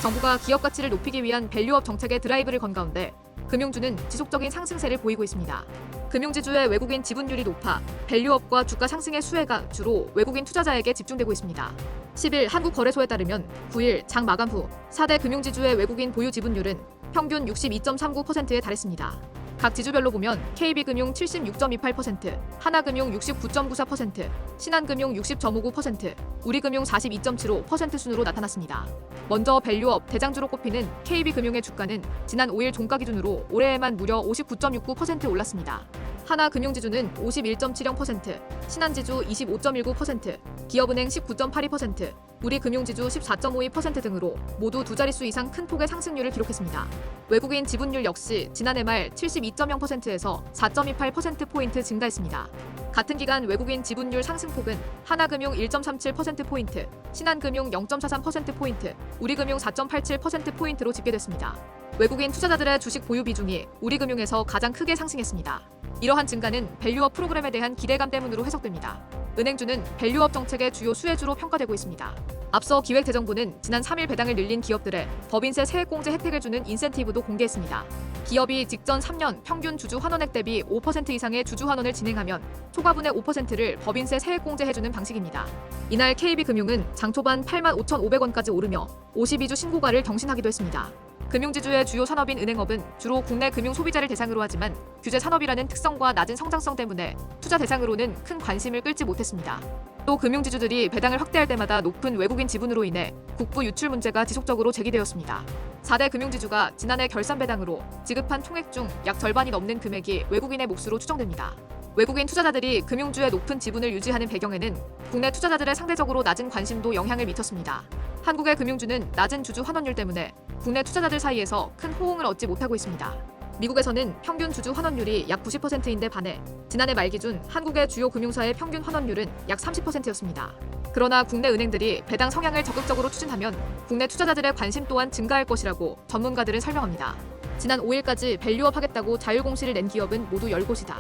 정부가 기업 가치를 높이기 위한 밸류업 정책의 드라이브를 건 가운데 금융주는 지속적인 상승세를 보이고 있습니다. 금융지주의 외국인 지분율이 높아 밸류업과 주가 상승의 수혜가 주로 외국인 투자자에게 집중되고 있습니다. 10일 한국거래소에 따르면 9일 장 마감 후 4대 금융지주의 외국인 보유 지분율은 평균 62.39%에 달했습니다. 각 지주별로 보면 KB금융 76.28%, 하나금융 69.94%, 신한금융 60.59%, 우리금융 42.75% 순으로 나타났습니다. 먼저 밸류업 대장주로 꼽히는 KB금융의 주가는 지난 5일 종가 기준으로 올해에만 무려 59.69% 올랐습니다. 하나금융지주는 51.70%, 신한지주 25.19%, 기업은행 19.82%, 우리금융지주 14.52% 등으로 모두 두 자릿수 이상 큰 폭의 상승률을 기록했습니다. 외국인 지분율 역시 지난해 말 72.0%에서 4.28%포인트 증가했습니다. 같은 기간 외국인 지분율 상승폭은 하나금융 1.37%포인트, 신한금융 0.43%포인트, 우리금융 4.87%포인트로 집계됐습니다. 외국인 투자자들의 주식 보유 비중이 우리금융에서 가장 크게 상승했습니다. 이러한 증가는 밸류업 프로그램에 대한 기대감 때문으로 해석됩니다. 은행주는 밸류업 정책의 주요 수혜주로 평가되고 있습니다. 앞서 기획재정부는 지난 3일 배당을 늘린 기업들의 법인세 세액공제 혜택을 주는 인센티브도 공개했습니다. 기업이 직전 3년 평균 주주 환원액 대비 5% 이상의 주주 환원을 진행하면 초과분의 5%를 법인세 세액공제해주는 방식입니다. 이날 KB금융은 장 초반 85,500원까지 오르며 52주 신고가를 경신하기도 했습니다. 금융지주의 주요 산업인 은행업은 주로 국내 금융 소비자를 대상으로 하지만 규제 산업이라는 특성과 낮은 성장성 때문에 투자 대상으로는 큰 관심을 끌지 못했습니다. 또 금융지주들이 배당을 확대할 때마다 높은 외국인 지분으로 인해 국부 유출 문제가 지속적으로 제기되었습니다. 4대 금융지주가 지난해 결산 배당으로 지급한 총액 중 약 절반이 넘는 금액이 외국인의 몫으로 추정됩니다. 외국인 투자자들이 금융주의 높은 지분을 유지하는 배경에는 국내 투자자들의 상대적으로 낮은 관심도 영향을 미쳤습니다. 한국의 금융주는 낮은 주주 환원율 때문에 국내 투자자들 사이에서 큰 호응을 얻지 못하고 있습니다. 미국에서는 평균 주주 환원율이 약 90%인데 반해 지난해 말 기준 한국의 주요 금융사의 평균 환원율은 약 30%였습니다. 그러나 국내 은행들이 배당 성향을 적극적으로 추진하면 국내 투자자들의 관심 또한 증가할 것이라고 전문가들은 설명합니다. 지난 5일까지 밸류업 하겠다고 자율공시를 낸 기업은 모두 10곳이다.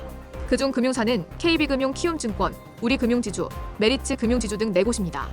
그중 금융사는 KB금융 키움증권, 우리금융지주, 메리츠 금융지주 등 4곳입니다.